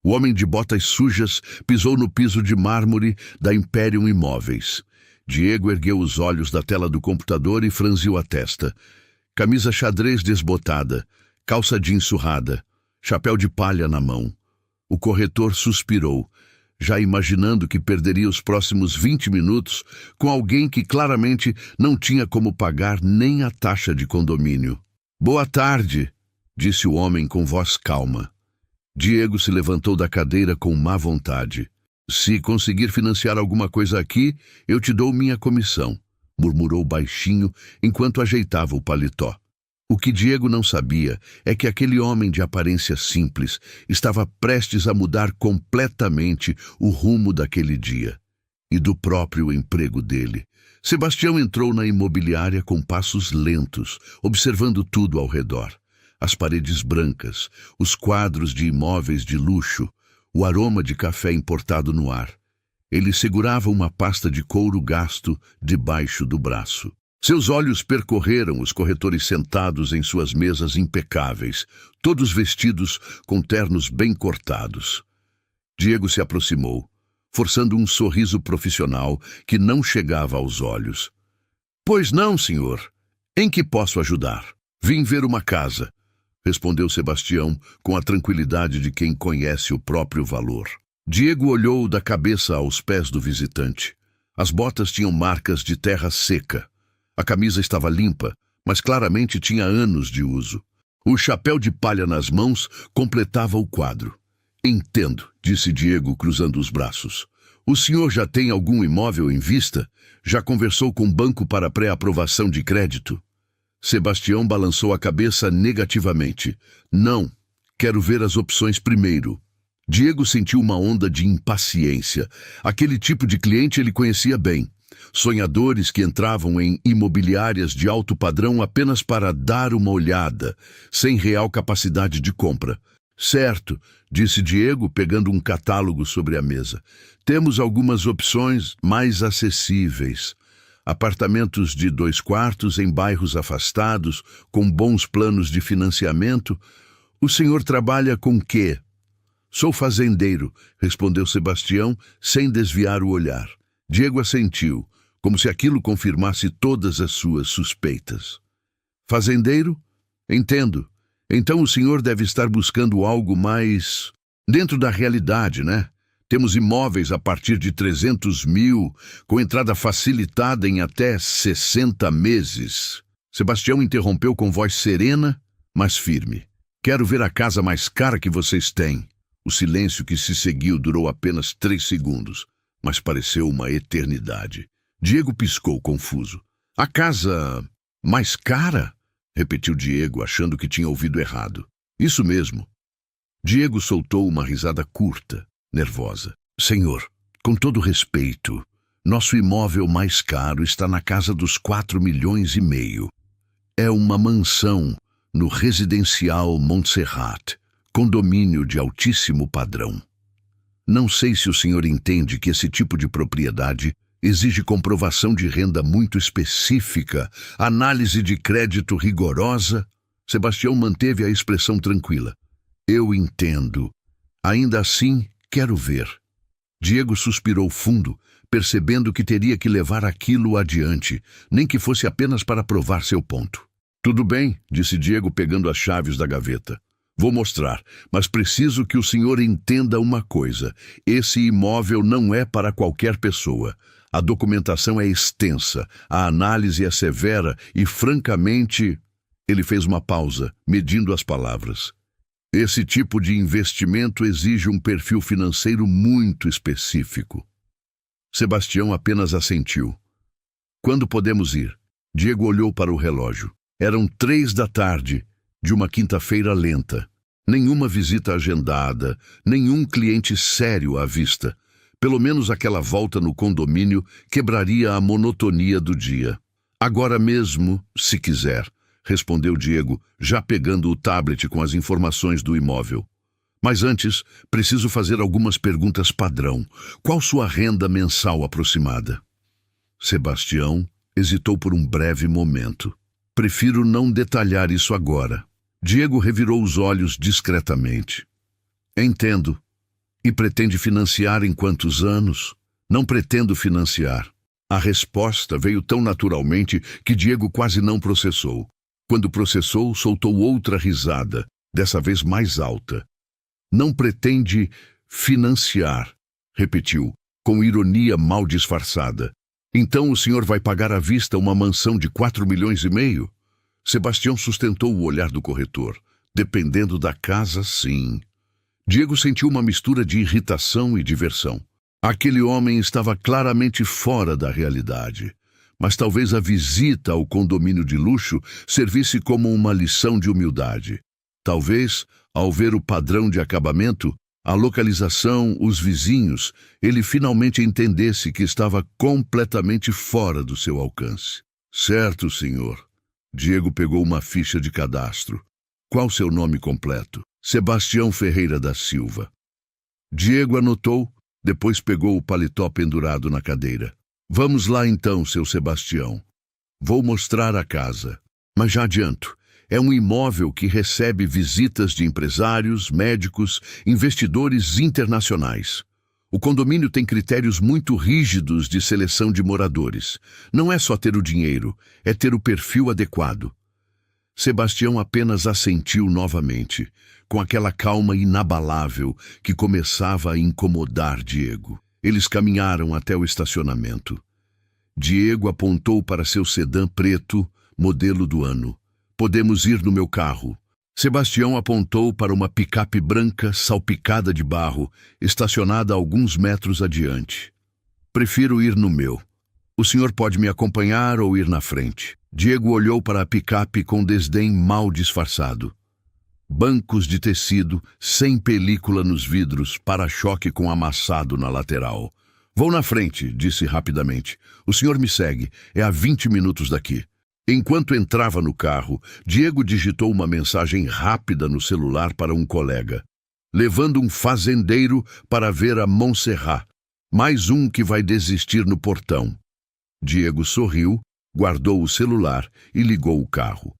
O homem de botas sujas pisou no piso de mármore da Imperium Imóveis. Diego ergueu os olhos da tela do computador e franziu a testa. Camisa xadrez desbotada, calça jeans surrada, chapéu de palha na mão. O corretor suspirou, já imaginando que perderia os próximos 20 minutos com alguém que claramente não tinha como pagar nem a taxa de condomínio. «Boa tarde», disse o homem com voz calma. Diego se levantou da cadeira com má vontade. «Se conseguir financiar alguma coisa aqui, eu te dou minha comissão», murmurou baixinho enquanto ajeitava o paletó. O que Diego não sabia é que aquele homem de aparência simples estava prestes a mudar completamente o rumo daquele dia e do próprio emprego dele. Sebastião entrou na imobiliária com passos lentos, observando tudo ao redor. As paredes brancas, os quadros de imóveis de luxo, o aroma de café importado no ar. Ele segurava uma pasta de couro gasto debaixo do braço. Seus olhos percorreram os corretores sentados em suas mesas impecáveis, todos vestidos com ternos bem cortados. Diego se aproximou, forçando um sorriso profissional que não chegava aos olhos. «Pois não, senhor. Em que posso ajudar?» «Vim ver uma casa», respondeu Sebastião com a tranquilidade de quem conhece o próprio valor. Diego olhou da cabeça aos pés do visitante. As botas tinham marcas de terra seca. A camisa estava limpa, mas claramente tinha anos de uso. O chapéu de palha nas mãos completava o quadro. «Entendo», disse Diego, cruzando os braços. «O senhor já tem algum imóvel em vista? Já conversou com o banco para pré-aprovação de crédito?» Sebastião balançou a cabeça negativamente. «Não, quero ver as opções primeiro». Diego sentiu uma onda de impaciência. Aquele tipo de cliente ele conhecia bem. Sonhadores que entravam em imobiliárias de alto padrão apenas para dar uma olhada, sem real capacidade de compra. «Certo», disse Diego, pegando um catálogo sobre a mesa. «Temos algumas opções mais acessíveis. Apartamentos de 2 quartos em bairros afastados, com bons planos de financiamento. O senhor trabalha com quê?» «Sou fazendeiro», respondeu Sebastião, sem desviar o olhar. Diego assentiu, como se aquilo confirmasse todas as suas suspeitas. «Fazendeiro? Entendo. Então o senhor deve estar buscando algo mais dentro da realidade, né? Temos imóveis a partir de 300 mil, com entrada facilitada em até 60 meses. Sebastião interrompeu com voz serena, mas firme. «Quero ver a casa mais cara que vocês têm». O silêncio que se seguiu durou apenas 3 segundos, mas pareceu uma eternidade. Diego piscou, confuso. «A casa mais cara?» repetiu Diego, achando que tinha ouvido errado. «Isso mesmo». Diego soltou uma risada curta, nervosa. «Senhor, com todo respeito, nosso imóvel mais caro está na casa dos 4,5 milhões. É uma mansão no residencial Montserrat, condomínio de altíssimo padrão. Não sei se o senhor entende que esse tipo de propriedade exige comprovação de renda muito específica, análise de crédito rigorosa». Sebastião manteve a expressão tranquila. «Eu entendo. Ainda assim, quero ver». Diego suspirou fundo, percebendo que teria que levar aquilo adiante, nem que fosse apenas para provar seu ponto. «Tudo bem», disse Diego, pegando as chaves da gaveta. «Vou mostrar, mas preciso que o senhor entenda uma coisa. Esse imóvel não é para qualquer pessoa. A documentação é extensa, a análise é severa e, francamente...» Ele fez uma pausa, medindo as palavras. «Esse tipo de investimento exige um perfil financeiro muito específico». Sebastião apenas assentiu. «Quando podemos ir?» Diego olhou para o relógio. Eram 3 da tarde, de uma quinta-feira lenta. Nenhuma visita agendada, nenhum cliente sério à vista. Pelo menos aquela volta no condomínio quebraria a monotonia do dia. «Agora mesmo, se quiser», respondeu Diego, já pegando o tablet com as informações do imóvel. «Mas antes, preciso fazer algumas perguntas padrão. Qual sua renda mensal aproximada?» Sebastião hesitou por um breve momento. «Prefiro não detalhar isso agora». Diego revirou os olhos discretamente. «Entendo. E pretende financiar em quantos anos? Não pretendo financiar. A resposta veio tão naturalmente que Diego quase não processou. Quando processou, soltou outra risada, dessa vez mais alta. Não pretende financiar, repetiu, com ironia mal disfarçada. Então o senhor vai pagar à vista uma mansão de 4,5 milhões? Sebastião sustentou o olhar do corretor. Dependendo da casa, sim. Diego sentiu uma mistura de irritação e diversão. Aquele homem estava claramente fora da realidade. Mas talvez a visita ao condomínio de luxo servisse como uma lição de humildade. Talvez, ao ver o padrão de acabamento, a localização, os vizinhos, ele finalmente entendesse que estava completamente fora do seu alcance. Certo, senhor. Diego pegou uma ficha de cadastro. Qual seu nome completo? Sebastião Ferreira da Silva. Diego anotou, depois pegou o paletó pendurado na cadeira. Vamos lá então, seu Sebastião. Vou mostrar a casa. Mas já adianto, é um imóvel que recebe visitas de empresários, médicos, investidores internacionais. O condomínio tem critérios muito rígidos de seleção de moradores. Não é só ter o dinheiro, é ter o perfil adequado. Sebastião apenas assentiu novamente, com aquela calma inabalável que começava a incomodar Diego. Eles caminharam até o estacionamento. Diego apontou para seu sedã preto, modelo do ano. Podemos ir no meu carro. Sebastião apontou para uma picape branca salpicada de barro, estacionada a alguns metros adiante. Prefiro ir no meu. O senhor pode me acompanhar ou ir na frente. Diego olhou para a picape com desdém mal disfarçado. Bancos de tecido, sem película nos vidros, para-choque com amassado na lateral. Vou na frente, disse rapidamente. O senhor me segue, é a 20 minutos daqui. Enquanto entrava no carro, Diego digitou uma mensagem rápida no celular para um colega. Levando um fazendeiro para ver a Montserrat. Mais um que vai desistir no portão. Diego sorriu, guardou o celular e ligou o carro.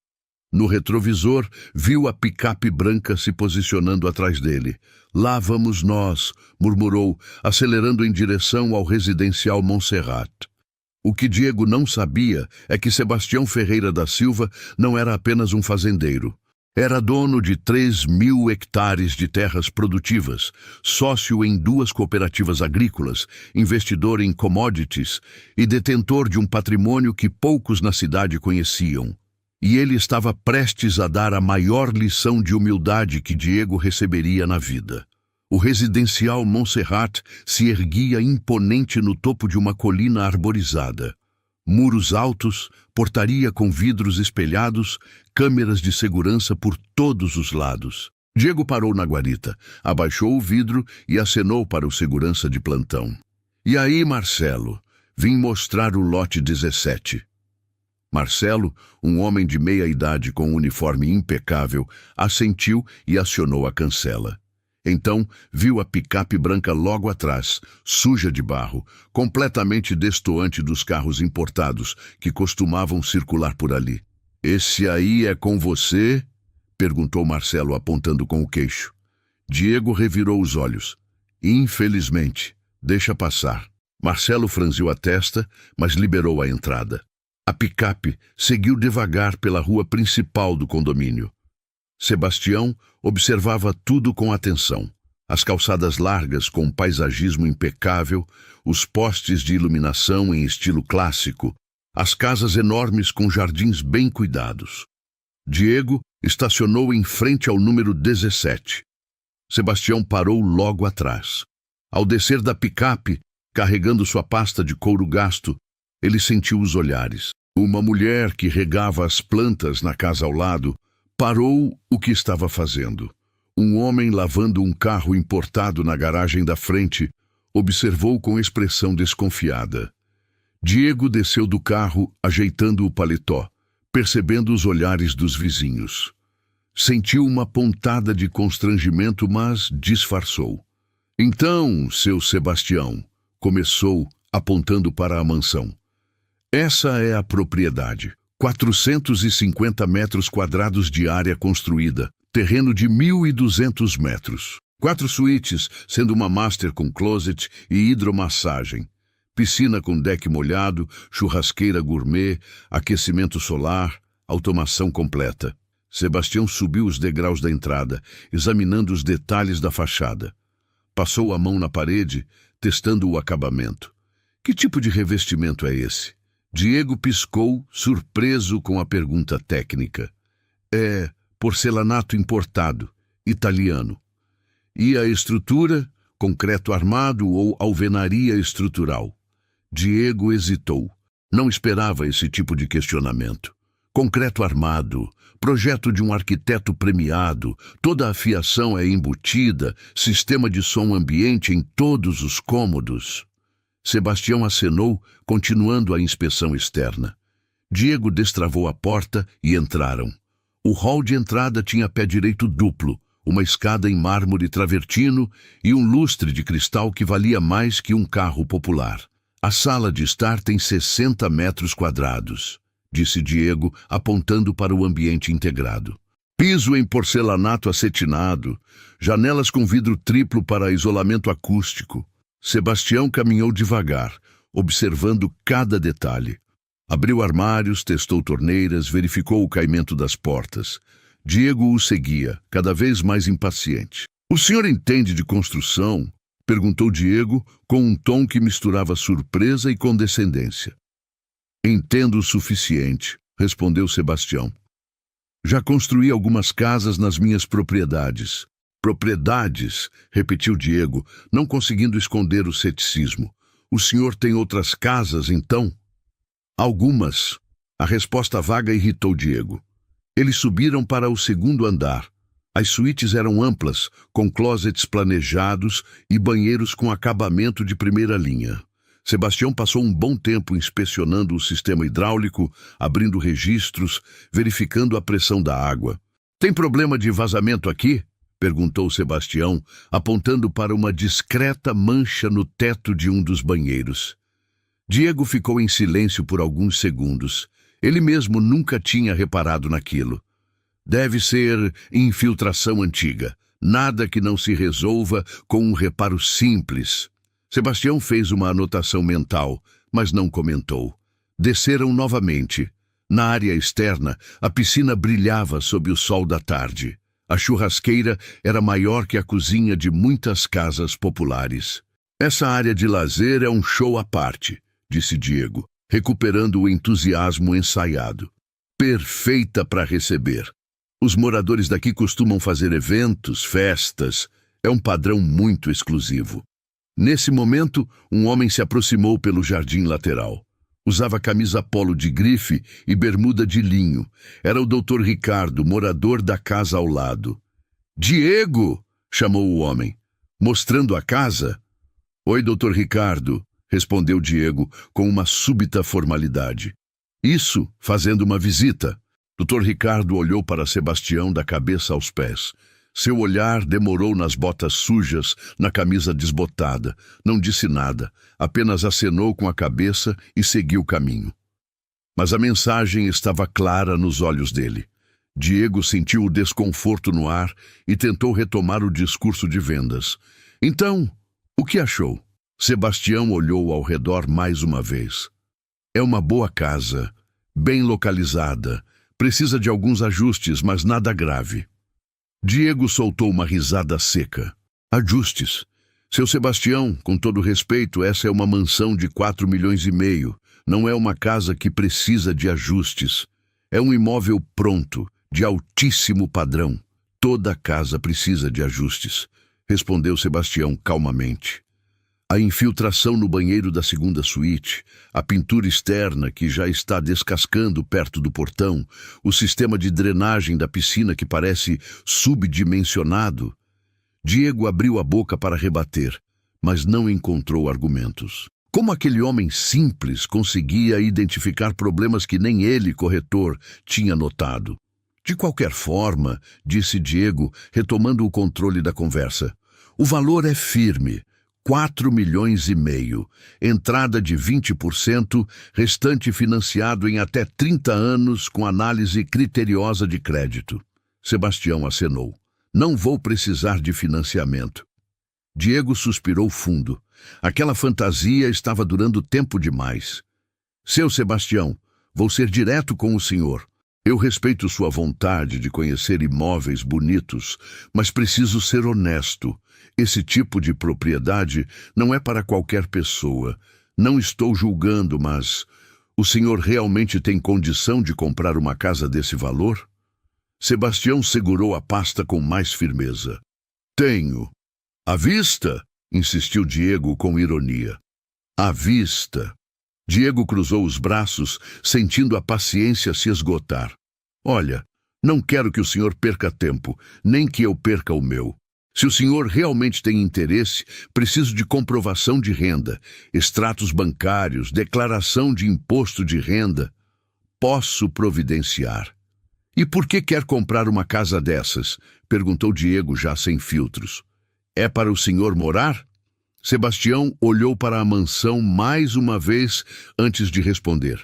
No retrovisor, viu a picape branca se posicionando atrás dele. Lá vamos nós, murmurou, acelerando em direção ao residencial Montserrat. O que Diego não sabia é que Sebastião Ferreira da Silva não era apenas um fazendeiro. Era dono de 3.000 hectares de terras produtivas, sócio em 2 cooperativas agrícolas, investidor em commodities e detentor de um patrimônio que poucos na cidade conheciam. E ele estava prestes a dar a maior lição de humildade que Diego receberia na vida. O residencial Montserrat se erguia imponente no topo de uma colina arborizada. Muros altos, portaria com vidros espelhados, câmeras de segurança por todos os lados. Diego parou na guarita, abaixou o vidro e acenou para o segurança de plantão. E aí, Marcelo, vim mostrar o lote 17. Marcelo, um homem de meia idade com um uniforme impecável, assentiu e acionou a cancela. Então, viu a picape branca logo atrás, suja de barro, completamente destoante dos carros importados que costumavam circular por ali. Esse aí é com você? Perguntou Marcelo apontando com o queixo. Diego revirou os olhos. Infelizmente, deixa passar. Marcelo franziu a testa, mas liberou a entrada. A picape seguiu devagar pela rua principal do condomínio. Sebastião observava tudo com atenção. As calçadas largas com paisagismo impecável, os postes de iluminação em estilo clássico, as casas enormes com jardins bem cuidados. Diego estacionou em frente ao número 17. Sebastião parou logo atrás. Ao descer da picape, carregando sua pasta de couro gasto, ele sentiu os olhares. Uma mulher que regava as plantas na casa ao lado parou o que estava fazendo. Um homem lavando um carro importado na garagem da frente observou com expressão desconfiada. Diego desceu do carro, ajeitando o paletó, percebendo os olhares dos vizinhos. Sentiu uma pontada de constrangimento, mas disfarçou. Então, seu Sebastião, começou, apontando para a mansão. Essa é a propriedade. 450 metros quadrados de área construída, terreno de 1.200 metros. 4 suítes, sendo uma master com closet e hidromassagem. Piscina com deck molhado, churrasqueira gourmet, aquecimento solar, automação completa. Sebastião subiu os degraus da entrada, examinando os detalhes da fachada. Passou a mão na parede, testando o acabamento. Que tipo de revestimento é esse? Diego piscou, surpreso com a pergunta técnica. É porcelanato importado, italiano. E a estrutura? Concreto armado ou alvenaria estrutural? Diego hesitou. Não esperava esse tipo de questionamento. Concreto armado, projeto de um arquiteto premiado, toda a fiação é embutida, sistema de som ambiente em todos os cômodos. Sebastião acenou, continuando a inspeção externa. Diego destravou a porta e entraram. O hall de entrada tinha pé direito duplo, uma escada em mármore travertino e um lustre de cristal que valia mais que um carro popular. A sala de estar tem 60 metros quadrados, disse Diego, apontando para o ambiente integrado. Piso em porcelanato acetinado, janelas com vidro triplo para isolamento acústico. Sebastião caminhou devagar, observando cada detalhe. Abriu armários, testou torneiras, verificou o caimento das portas. Diego o seguia, cada vez mais impaciente. "O senhor entende de construção?" perguntou Diego, com um tom que misturava surpresa e condescendência. "Entendo o suficiente", respondeu Sebastião. "Já construí algumas casas nas minhas propriedades." "Propriedades?" repetiu Diego, não conseguindo esconder o ceticismo. "O senhor tem outras casas, então?" "Algumas." A resposta vaga irritou Diego. Eles subiram para o segundo andar. As suítes eram amplas, com closets planejados e banheiros com acabamento de primeira linha. Sebastião passou um bom tempo inspecionando o sistema hidráulico, abrindo registros, verificando a pressão da água. "Tem problema de vazamento aqui?" perguntou Sebastião, apontando para uma discreta mancha no teto de um dos banheiros. Diego ficou em silêncio por alguns segundos. Ele mesmo nunca tinha reparado naquilo. "Deve ser infiltração antiga. Nada que não se resolva com um reparo simples." Sebastião fez uma anotação mental, mas não comentou. Desceram novamente. Na área externa, a piscina brilhava sob o sol da tarde. A churrasqueira era maior que a cozinha de muitas casas populares. "Essa área de lazer é um show à parte", disse Diego, recuperando o entusiasmo ensaiado. "Perfeita para receber. Os moradores daqui costumam fazer eventos, festas. É um padrão muito exclusivo." Nesse momento, um homem se aproximou pelo jardim lateral. Usava camisa polo de grife e bermuda de linho. Era o Dr. Ricardo, morador da casa ao lado. "Diego!" chamou o homem. "Mostrando a casa?" "Oi, Dr. Ricardo", respondeu Diego com uma súbita formalidade. "Isso, fazendo uma visita." Dr. Ricardo olhou para Sebastião da cabeça aos pés. Seu olhar demorou nas botas sujas, na camisa desbotada. Não disse nada, apenas acenou com a cabeça e seguiu o caminho. Mas a mensagem estava clara nos olhos dele. Diego sentiu o desconforto no ar e tentou retomar o discurso de vendas. "Então, o que achou?" Sebastião olhou ao redor mais uma vez. "É uma boa casa, bem localizada. Precisa de alguns ajustes, mas nada grave." Diego soltou uma risada seca. "Ajustes? Seu Sebastião, com todo respeito, essa é uma mansão de 4,5 milhões. Não é uma casa que precisa de ajustes. É um imóvel pronto, de altíssimo padrão. Toda casa precisa de ajustes", respondeu Sebastião calmamente. A infiltração no banheiro da segunda suíte, a pintura externa que já está descascando perto do portão, o sistema de drenagem da piscina que parece subdimensionado. Diego abriu a boca para rebater, mas não encontrou argumentos. Como aquele homem simples conseguia identificar problemas que nem ele, corretor, tinha notado? "De qualquer forma", disse Diego, retomando o controle da conversa, "o valor é firme. 4,5 milhões. Entrada de 20%, restante financiado em até 30 anos com análise criteriosa de crédito." Sebastião acenou. Não vou precisar de financiamento. Diego suspirou fundo. Aquela fantasia estava durando tempo demais. Seu Sebastião, vou ser direto com o senhor. Eu respeito sua vontade de conhecer imóveis bonitos, mas preciso ser honesto. Esse tipo de propriedade não é para qualquer pessoa. Não estou julgando, mas o senhor realmente tem condição de comprar uma casa desse valor? Sebastião segurou a pasta com mais firmeza. Tenho. À vista? Insistiu Diego com ironia. À vista. Diego cruzou os braços, sentindo a paciência se esgotar. Olha, não quero que o senhor perca tempo, nem que eu perca o meu. Se o senhor realmente tem interesse, preciso de comprovação de renda, extratos bancários, declaração de imposto de renda. Posso providenciar. E por que quer comprar uma casa dessas? Perguntou Diego já sem filtros. É para o senhor morar? Sebastião olhou para a mansão mais uma vez antes de responder.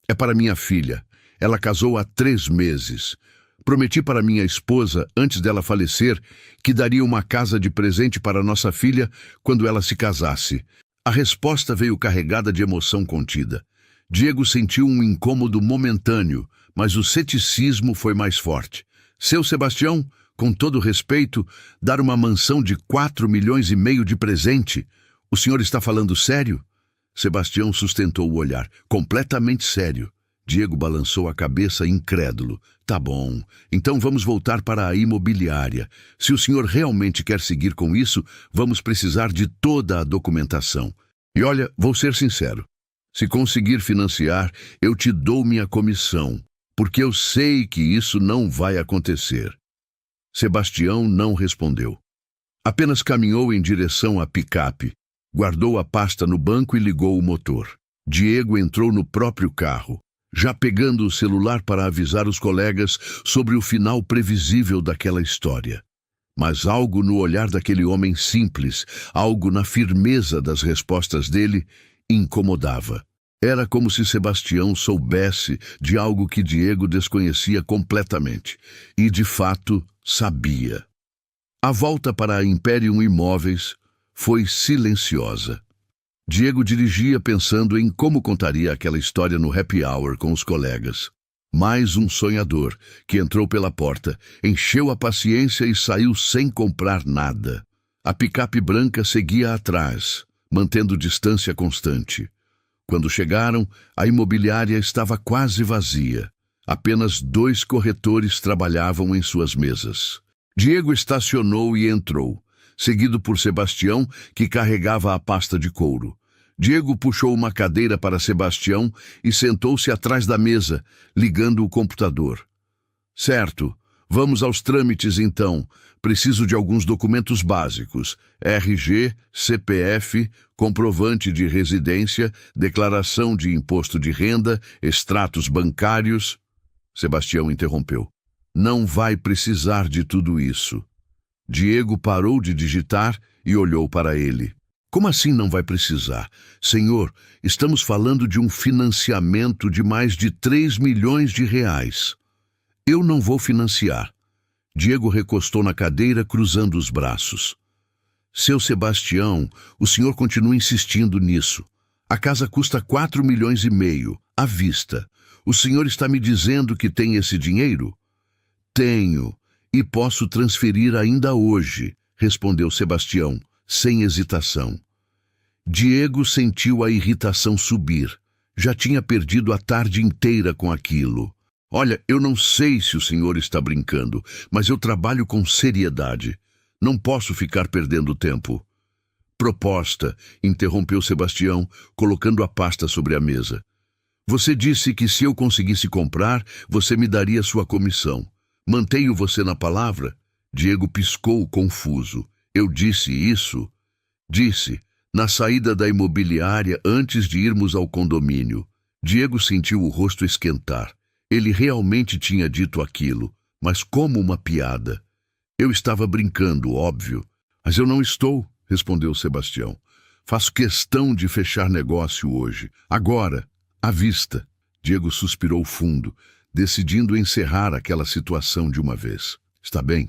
É para minha filha. Ela casou há 3 meses. Prometi para minha esposa, antes dela falecer, que daria uma casa de presente para nossa filha quando ela se casasse. A resposta veio carregada de emoção contida. Diego sentiu um incômodo momentâneo, mas o ceticismo foi mais forte. Seu Sebastião, com todo respeito, dar uma mansão de 4,5 milhões de presente? O senhor está falando sério? Sebastião sustentou o olhar. Completamente sério. Diego balançou a cabeça incrédulo. Tá bom, então vamos voltar para a imobiliária. Se o senhor realmente quer seguir com isso, vamos precisar de toda a documentação. E olha, vou ser sincero. Se conseguir financiar, eu te dou minha comissão, porque eu sei que isso não vai acontecer. Sebastião não respondeu. Apenas caminhou em direção à picape, guardou a pasta no banco e ligou o motor. Diego entrou no próprio carro, já pegando o celular para avisar os colegas sobre o final previsível daquela história. Mas algo no olhar daquele homem simples, algo na firmeza das respostas dele, incomodava. Era como se Sebastião soubesse de algo que Diego desconhecia completamente. E, de fato, sabia. A volta para a Imperium Imóveis foi silenciosa. Diego dirigia pensando em como contaria aquela história no happy hour com os colegas. Mais um sonhador que entrou pela porta, encheu a paciência e saiu sem comprar nada. A picape branca seguia atrás, mantendo distância constante. Quando chegaram, a imobiliária estava quase vazia. Apenas 2 corretores trabalhavam em suas mesas. Diego estacionou e entrou, seguido por Sebastião, que carregava a pasta de couro. Diego puxou uma cadeira para Sebastião e sentou-se atrás da mesa, ligando o computador. Certo, vamos aos trâmites então. Preciso de alguns documentos básicos: RG, CPF, comprovante de residência, declaração de imposto de renda, extratos bancários. Sebastião interrompeu. Não vai precisar de tudo isso. Diego parou de digitar e olhou para ele. Como assim não vai precisar? Senhor, estamos falando de um financiamento de mais de 3 milhões de reais. Eu não vou financiar. Diego recostou na cadeira, cruzando os braços. Seu Sebastião, o senhor continua insistindo nisso. A casa custa 4,5 milhões, à vista. O senhor está me dizendo que tem esse dinheiro? Tenho, e posso transferir ainda hoje, respondeu Sebastião, sem hesitação. Diego sentiu a irritação subir. Já tinha perdido a tarde inteira com aquilo. Olha, eu não sei se o senhor está brincando, mas eu trabalho com seriedade. Não posso ficar perdendo tempo. Proposta, interrompeu Sebastião, colocando a pasta sobre a mesa. Você disse que se eu conseguisse comprar, você me daria sua comissão. Mantenho você na palavra? Diego piscou, confuso. Eu disse isso? Disse, na saída da imobiliária antes de irmos ao condomínio. Diego sentiu o rosto esquentar. Ele realmente tinha dito aquilo, mas como uma piada. Eu estava brincando, óbvio. Mas eu não estou, respondeu Sebastião. Faço questão de fechar negócio hoje. Agora, à vista. Diego suspirou fundo, decidindo encerrar aquela situação de uma vez. Está bem?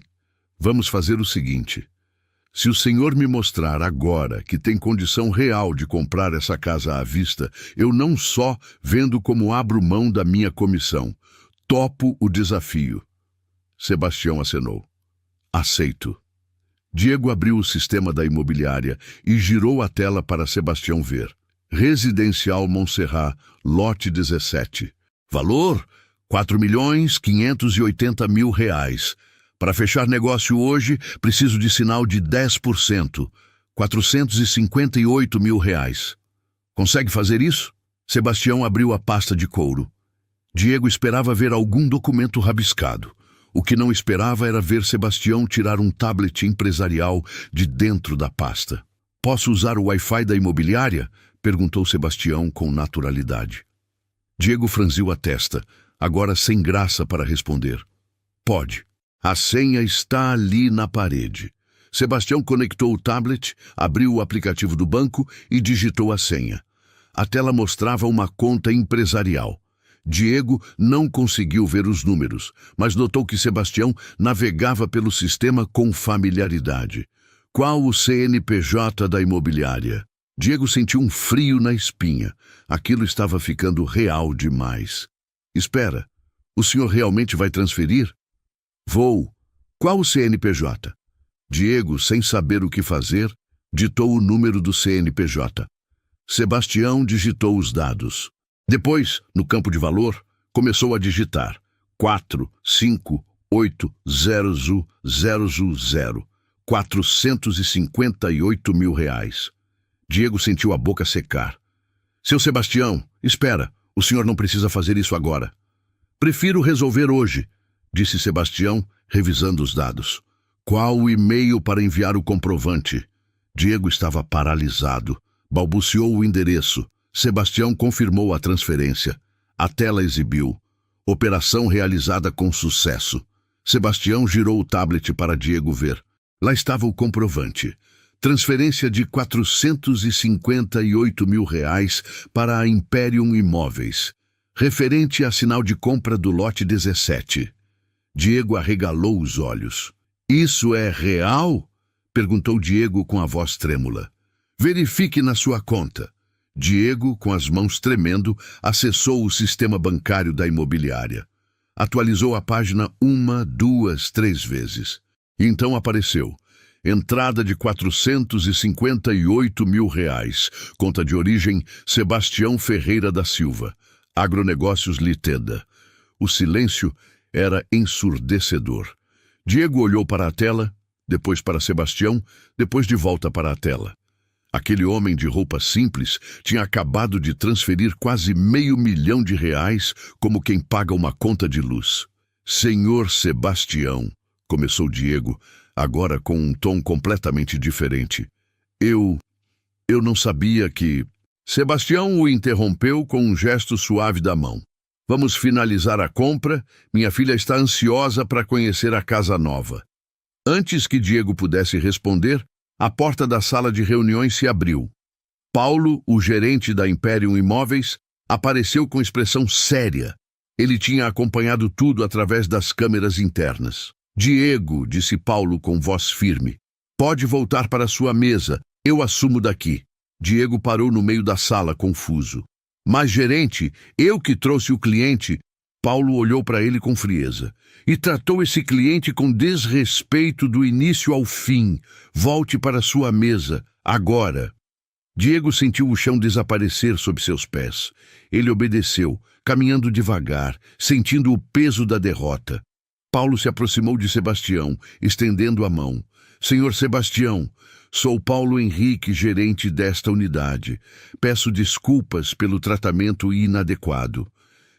Vamos fazer o seguinte. Se o senhor me mostrar agora que tem condição real de comprar essa casa à vista, eu não só vendo como abro mão da minha comissão, topo o desafio. Sebastião acenou. Aceito. Diego abriu o sistema da imobiliária e girou a tela para Sebastião ver. Residencial Montserrat, lote 17. Valor: R$ 4.580.000. Para fechar negócio hoje, preciso de sinal de 10%. R$ 458.000. Consegue fazer isso? Sebastião abriu a pasta de couro. Diego esperava ver algum documento rabiscado. O que não esperava era ver Sebastião tirar um tablet empresarial de dentro da pasta. Posso usar o Wi-Fi da imobiliária? Perguntou Sebastião com naturalidade. Diego franziu a testa, agora sem graça para responder. Pode. A senha está ali na parede. Sebastião conectou o tablet, abriu o aplicativo do banco e digitou a senha. A tela mostrava uma conta empresarial. Diego não conseguiu ver os números, mas notou que Sebastião navegava pelo sistema com familiaridade. Qual o CNPJ da imobiliária? Diego sentiu um frio na espinha. Aquilo estava ficando real demais. Espera, o senhor realmente vai transferir? Vou. Qual o CNPJ? Diego, sem saber o que fazer, ditou o número do CNPJ. Sebastião digitou os dados. Depois, no campo de valor, começou a digitar 4580000, R$ 458.000. Diego sentiu a boca secar. Seu Sebastião, espera, o senhor não precisa fazer isso agora. Prefiro resolver hoje, disse Sebastião, revisando os dados. Qual o e-mail para enviar o comprovante? Diego estava paralisado. Balbuciou o endereço. Sebastião confirmou a transferência. A tela exibiu. Operação realizada com sucesso. Sebastião girou o tablet para Diego ver. Lá estava o comprovante. Transferência de R$ 458.000 para a Imperium Imóveis. Referente a sinal de compra do lote 17. Diego arregalou os olhos. Isso é real? Perguntou Diego com a voz trêmula. Verifique na sua conta. Diego, com as mãos tremendo, acessou o sistema bancário da imobiliária. Atualizou a página 1, 2, 3 vezes. E então apareceu. Entrada de R$ 458.000. Conta de origem Sebastião Ferreira da Silva. Agronegócios Liteda. O silêncio era ensurdecedor. Diego olhou para a tela, depois para Sebastião, depois de volta para a tela. Aquele homem de roupa simples tinha acabado de transferir quase R$ 500 mil como quem paga uma conta de luz. Senhor Sebastião, começou Diego, agora com um tom completamente diferente. Eu não sabia que... Sebastião o interrompeu com um gesto suave da mão. Vamos finalizar a compra. Minha filha está ansiosa para conhecer a casa nova. Antes que Diego pudesse responder, a porta da sala de reuniões se abriu. Paulo, o gerente da Imperium Imóveis, apareceu com expressão séria. Ele tinha acompanhado tudo através das câmeras internas. Diego, disse Paulo com voz firme, pode voltar para sua mesa, eu assumo daqui. Diego parou no meio da sala, confuso. Mas, gerente, eu que trouxe o cliente. Paulo olhou para ele com frieza. E tratou esse cliente com desrespeito do início ao fim. Volte para sua mesa, agora. Diego sentiu o chão desaparecer sob seus pés. Ele obedeceu, caminhando devagar, sentindo o peso da derrota. Paulo se aproximou de Sebastião, estendendo a mão. Senhor Sebastião, sou Paulo Henrique, gerente desta unidade. Peço desculpas pelo tratamento inadequado.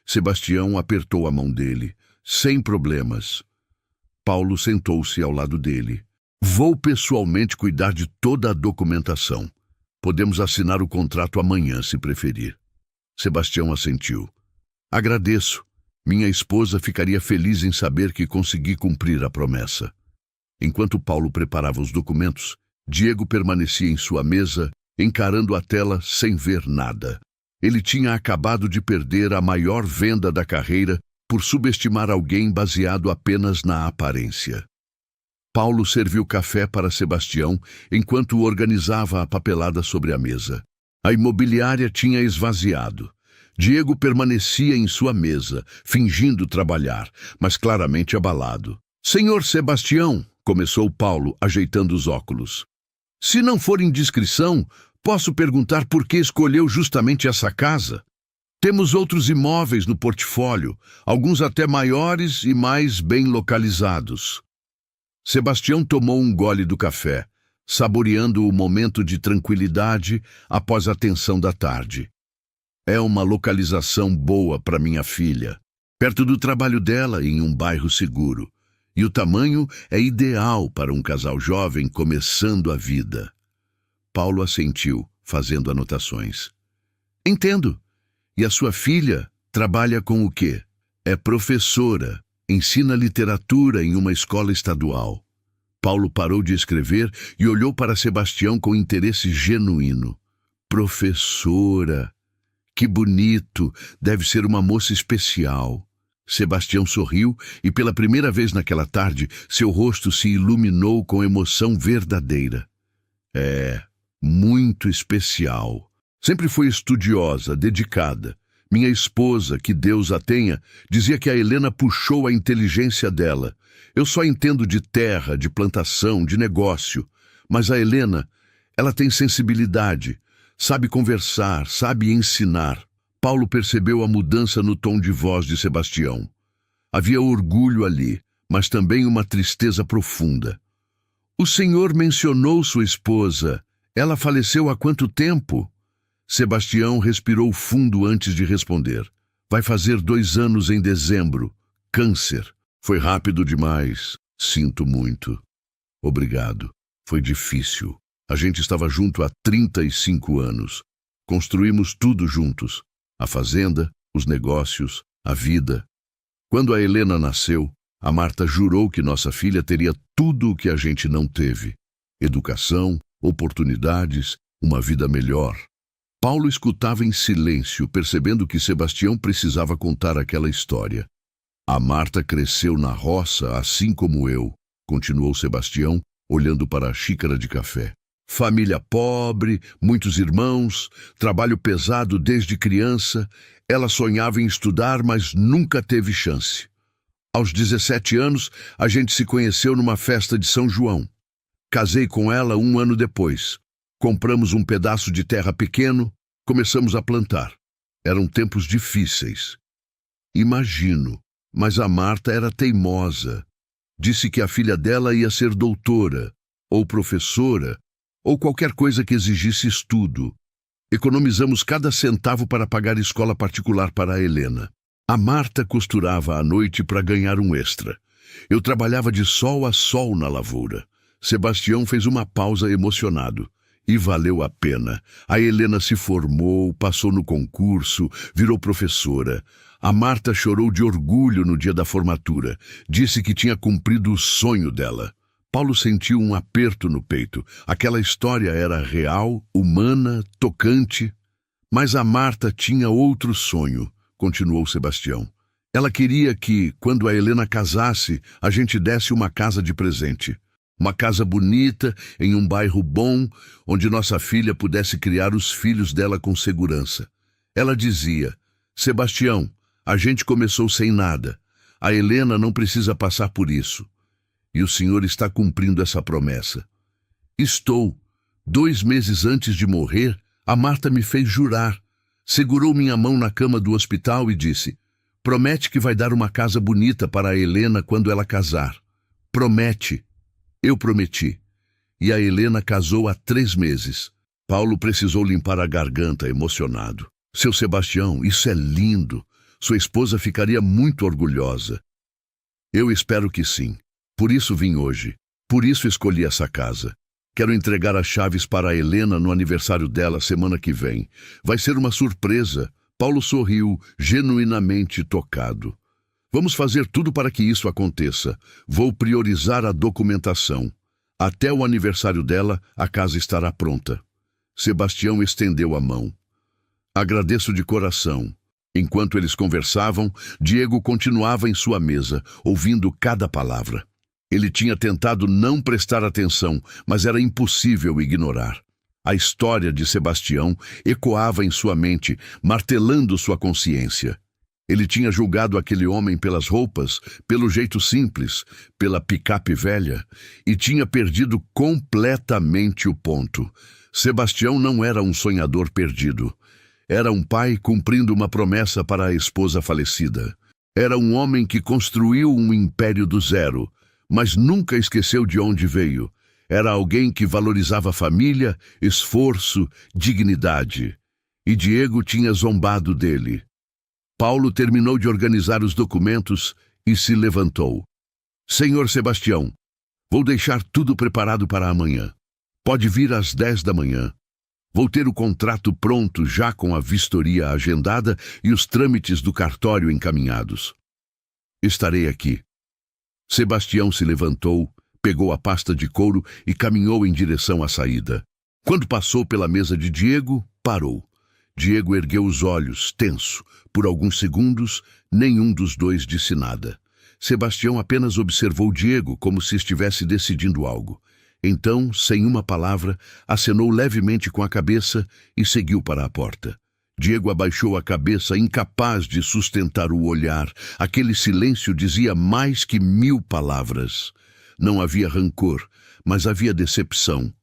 Sebastião apertou a mão dele. Sem problemas. Paulo sentou-se ao lado dele. Vou pessoalmente cuidar de toda a documentação. Podemos assinar o contrato amanhã, se preferir. Sebastião assentiu. Agradeço. Minha esposa ficaria feliz em saber que consegui cumprir a promessa. Enquanto Paulo preparava os documentos, Diego permanecia em sua mesa, encarando a tela sem ver nada. Ele tinha acabado de perder a maior venda da carreira por subestimar alguém baseado apenas na aparência. Paulo serviu café para Sebastião enquanto organizava a papelada sobre a mesa. A imobiliária tinha esvaziado. Diego permanecia em sua mesa, fingindo trabalhar, mas claramente abalado. "Senhor Sebastião", começou Paulo, ajeitando os óculos. "Se não for indiscrição, posso perguntar por que escolheu justamente essa casa? Temos outros imóveis no portfólio, alguns até maiores e mais bem localizados." Sebastião tomou um gole do café, saboreando o momento de tranquilidade após a tensão da tarde. "É uma localização boa para minha filha, perto do trabalho dela em um bairro seguro. E o tamanho é ideal para um casal jovem começando a vida." Paulo assentiu, fazendo anotações. "Entendo. E a sua filha trabalha com o quê?" "É professora. Ensina literatura em uma escola estadual." Paulo parou de escrever e olhou para Sebastião com interesse genuíno. "Professora. Que bonito. Deve ser uma moça especial." Sebastião sorriu e pela primeira vez naquela tarde, seu rosto se iluminou com emoção verdadeira. "É, muito especial. Sempre foi estudiosa, dedicada. Minha esposa, que Deus a tenha, dizia que a Helena puxou a inteligência dela. Eu só entendo de terra, de plantação, de negócio. Mas a Helena, ela tem sensibilidade, sabe conversar, sabe ensinar." Paulo percebeu a mudança no tom de voz de Sebastião. Havia orgulho ali, mas também uma tristeza profunda. "O senhor mencionou sua esposa. Ela faleceu há quanto tempo?" Sebastião respirou fundo antes de responder. "Vai fazer 2 anos em dezembro. Câncer. Foi rápido demais. Sinto muito." "Obrigado. Foi difícil. A gente estava junto há 35 anos. Construímos tudo juntos. A fazenda, os negócios, a vida. Quando a Helena nasceu, a Marta jurou que nossa filha teria tudo o que a gente não teve. Educação, oportunidades, uma vida melhor." Paulo escutava em silêncio, percebendo que Sebastião precisava contar aquela história. "A Marta cresceu na roça, assim como eu", continuou Sebastião, olhando para a xícara de café. "Família pobre, muitos irmãos, trabalho pesado desde criança. Ela sonhava em estudar, mas nunca teve chance. Aos 17 anos, a gente se conheceu numa festa de São João. Casei com ela 1 ano depois. Compramos um pedaço de terra pequeno, começamos a plantar. Eram tempos difíceis. Imagino, mas a Marta era teimosa. Disse que a filha dela ia ser doutora, ou professora, ou qualquer coisa que exigisse estudo. Economizamos cada centavo para pagar escola particular para a Helena. A Marta costurava à noite para ganhar um extra. Eu trabalhava de sol a sol na lavoura." Sebastião fez uma pausa emocionado. "E valeu a pena. A Helena se formou, passou no concurso, virou professora. A Marta chorou de orgulho no dia da formatura. Disse que tinha cumprido o sonho dela." Paulo sentiu um aperto no peito. Aquela história era real, humana, tocante. "Mas a Marta tinha outro sonho", continuou Sebastião. "Ela queria que, quando a Helena casasse, a gente desse uma casa de presente. Uma casa bonita, em um bairro bom, onde nossa filha pudesse criar os filhos dela com segurança. Ela dizia: 'Sebastião, a gente começou sem nada. A Helena não precisa passar por isso. E o senhor está cumprindo essa promessa.' Estou. 2 meses antes de morrer, a Marta me fez jurar. Segurou minha mão na cama do hospital e disse: 'Promete que vai dar uma casa bonita para a Helena quando ela casar. Promete.' Eu prometi. E a Helena casou há 3 meses. Paulo precisou limpar a garganta, emocionado. Seu Sebastião, isso é lindo. Sua esposa ficaria muito orgulhosa. Eu espero que sim. Por isso vim hoje. Por isso escolhi essa casa. Quero entregar as chaves para a Helena no aniversário dela semana que vem. Vai ser uma surpresa. Paulo sorriu, genuinamente tocado. Vamos fazer tudo para que isso aconteça. Vou priorizar a documentação. Até o aniversário dela, a casa estará pronta. Sebastião estendeu a mão. Agradeço de coração. Enquanto eles conversavam, Diego continuava em sua mesa, ouvindo cada palavra. Ele tinha tentado não prestar atenção, mas era impossível ignorar. A história de Sebastião ecoava em sua mente, martelando sua consciência. Ele tinha julgado aquele homem pelas roupas, pelo jeito simples, pela picape velha, e tinha perdido completamente o ponto. Sebastião não era um sonhador perdido. Era um pai cumprindo uma promessa para a esposa falecida. Era um homem que construiu um império do zero, mas nunca esqueceu de onde veio. Era alguém que valorizava família, esforço, dignidade. E Diego tinha zombado dele. Paulo terminou de organizar os documentos e se levantou. Senhor Sebastião, vou deixar tudo preparado para amanhã. Pode vir às 10 da manhã. Vou ter o contrato pronto já com a vistoria agendada e os trâmites do cartório encaminhados. Estarei aqui. Sebastião se levantou, pegou a pasta de couro e caminhou em direção à saída. Quando passou pela mesa de Diego, parou. Diego ergueu os olhos, tenso. Por alguns segundos, nenhum dos dois disse nada. Sebastião apenas observou Diego como se estivesse decidindo algo. Então, sem uma palavra, acenou levemente com a cabeça e seguiu para a porta. Diego abaixou a cabeça, incapaz de sustentar o olhar. Aquele silêncio dizia mais que 1000 palavras. Não havia rancor, mas havia decepção.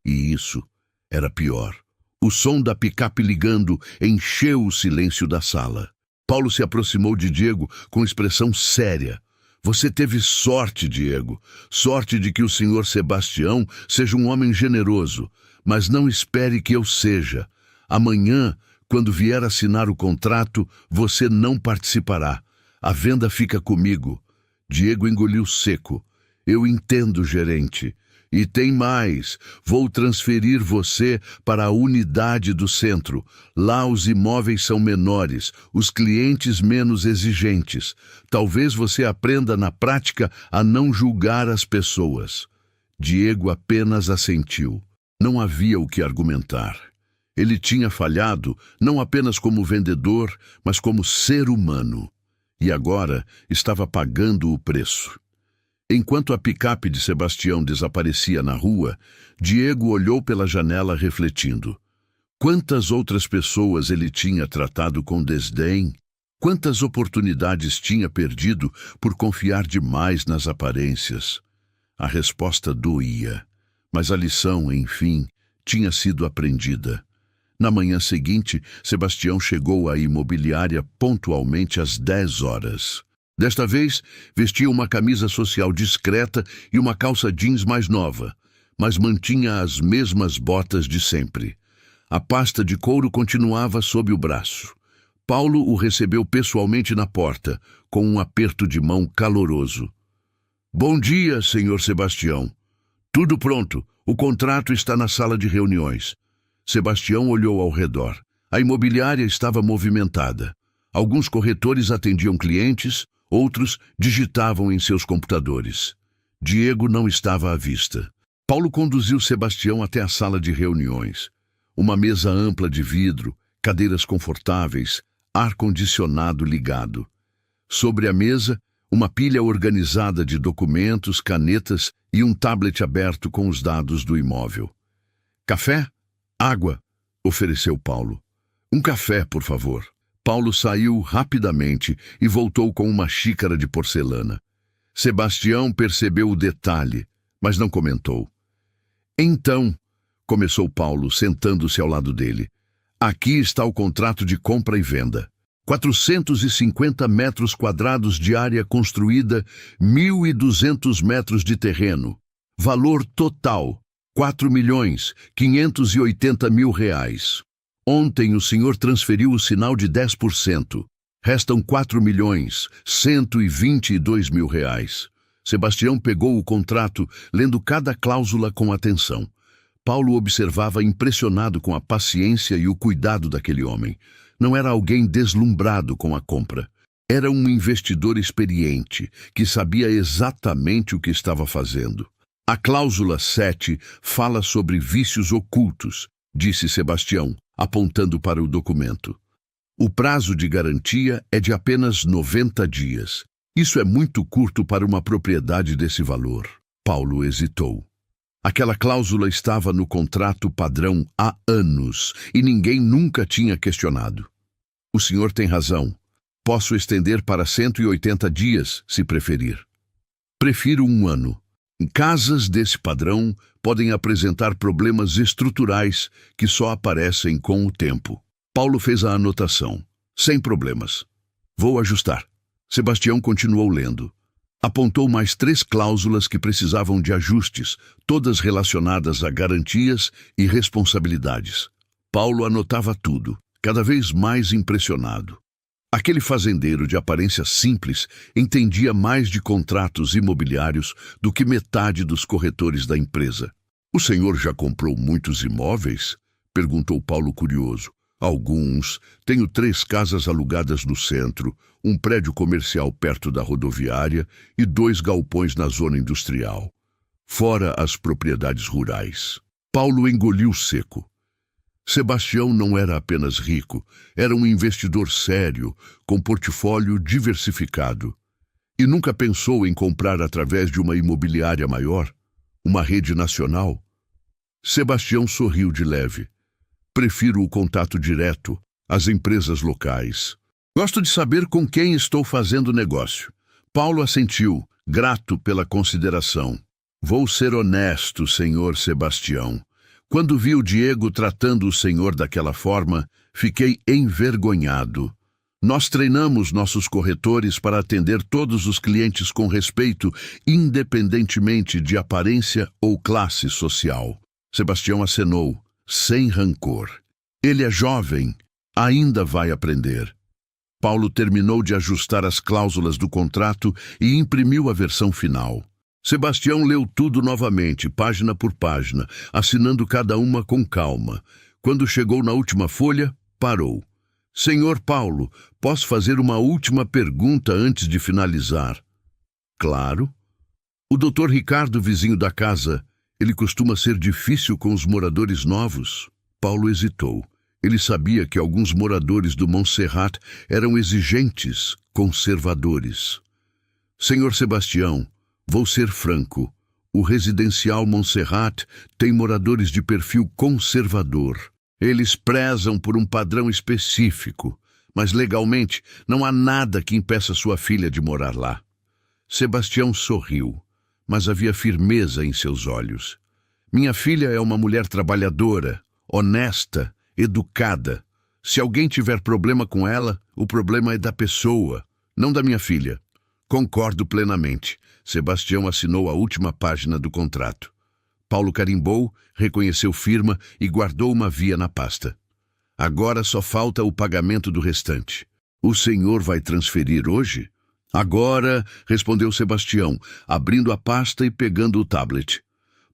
E isso era pior. O som da picape ligando encheu o silêncio da sala. Paulo se aproximou de Diego com expressão séria. Você teve sorte, Diego. Sorte de que o senhor Sebastião seja um homem generoso. Mas não espere que eu seja. Amanhã, quando vier assinar o contrato, você não participará. A venda fica comigo. Diego engoliu seco. Eu entendo, gerente. E tem mais, vou transferir você para a unidade do centro. Lá os imóveis são menores, os clientes menos exigentes. Talvez você aprenda na prática a não julgar as pessoas. Diego apenas assentiu. Não havia o que argumentar. Ele tinha falhado, não apenas como vendedor, mas como ser humano. E agora estava pagando o preço. Enquanto a picape de Sebastião desaparecia na rua, Diego olhou pela janela refletindo. Quantas outras pessoas ele tinha tratado com desdém? Quantas oportunidades tinha perdido por confiar demais nas aparências? A resposta doía, mas a lição, enfim, tinha sido aprendida. Na manhã seguinte, Sebastião chegou à imobiliária pontualmente às 10 horas. Desta vez, vestia uma camisa social discreta e uma calça jeans mais nova, mas mantinha as mesmas botas de sempre. A pasta de couro continuava sob o braço. Paulo o recebeu pessoalmente na porta, com um aperto de mão caloroso. Bom dia, senhor Sebastião. Tudo pronto. O contrato está na sala de reuniões. Sebastião olhou ao redor. A imobiliária estava movimentada. Alguns corretores atendiam clientes, outros digitavam em seus computadores. Diego não estava à vista. Paulo conduziu Sebastião até a sala de reuniões. Uma mesa ampla de vidro, cadeiras confortáveis, ar-condicionado ligado. Sobre a mesa, uma pilha organizada de documentos, canetas e um tablet aberto com os dados do imóvel. Café? Água? Ofereceu Paulo. Um café, por favor. Paulo saiu rapidamente e voltou com uma xícara de porcelana. Sebastião percebeu o detalhe, mas não comentou. Então, começou Paulo, sentando-se ao lado dele, aqui está o contrato de compra e venda. 450 metros quadrados de área construída, 1.200 metros de terreno. Valor total, R$ 4.580.000. Ontem o senhor transferiu o sinal de 10%. Restam R$ 4.122.000. Sebastião pegou o contrato, lendo cada cláusula com atenção. Paulo observava impressionado com a paciência e o cuidado daquele homem. Não era alguém deslumbrado com a compra. Era um investidor experiente, que sabia exatamente o que estava fazendo. A cláusula 7 fala sobre vícios ocultos, disse Sebastião, apontando para o documento. O prazo de garantia é de apenas 90 dias. Isso é muito curto para uma propriedade desse valor. Paulo hesitou. Aquela cláusula estava no contrato padrão há anos e ninguém nunca tinha questionado. O senhor tem razão. Posso estender para 180 dias, se preferir. Prefiro 1 ano. Casas desse padrão podem apresentar problemas estruturais que só aparecem com o tempo. Paulo fez a anotação. Sem problemas. Vou ajustar. Sebastião continuou lendo. Apontou mais 3 cláusulas que precisavam de ajustes, todas relacionadas a garantias e responsabilidades. Paulo anotava tudo, cada vez mais impressionado. Aquele fazendeiro de aparência simples entendia mais de contratos imobiliários do que metade dos corretores da empresa. "O senhor já comprou muitos imóveis?" perguntou Paulo curioso. "Alguns. Tenho 3 casas alugadas no centro, um prédio comercial perto da rodoviária e 2 galpões na zona industrial. Fora as propriedades rurais." Paulo engoliu seco. Sebastião não era apenas rico, era um investidor sério, com portfólio diversificado. E nunca pensou em comprar através de uma imobiliária maior, uma rede nacional? Sebastião sorriu de leve. "Prefiro o contato direto, as empresas locais. Gosto de saber com quem estou fazendo negócio." Paulo assentiu, grato pela consideração. "Vou ser honesto, senhor Sebastião. Quando vi o Diego tratando o senhor daquela forma, fiquei envergonhado. Nós treinamos nossos corretores para atender todos os clientes com respeito, independentemente de aparência ou classe social." Sebastião acenou, sem rancor. "Ele é jovem, ainda vai aprender." Paulo terminou de ajustar as cláusulas do contrato e imprimiu a versão final. Sebastião leu tudo novamente, página por página, assinando cada uma com calma. Quando chegou na última folha, parou. "Senhor Paulo, posso fazer uma última pergunta antes de finalizar?" "Claro." "O Dr. Ricardo, vizinho da casa, ele costuma ser difícil com os moradores novos?" Paulo hesitou. Ele sabia que alguns moradores do Montserrat eram exigentes, conservadores. "Senhor Sebastião, vou ser franco. O residencial Montserrat tem moradores de perfil conservador. Eles prezam por um padrão específico, mas legalmente não há nada que impeça sua filha de morar lá." Sebastião sorriu, mas havia firmeza em seus olhos. "Minha filha é uma mulher trabalhadora, honesta, educada. Se alguém tiver problema com ela, o problema é da pessoa, não da minha filha." "Concordo plenamente." Sebastião assinou a última página do contrato. Paulo carimbou, reconheceu firma e guardou uma via na pasta. "Agora só falta o pagamento do restante. O senhor vai transferir hoje?" "Agora", respondeu Sebastião, abrindo a pasta e pegando o tablet.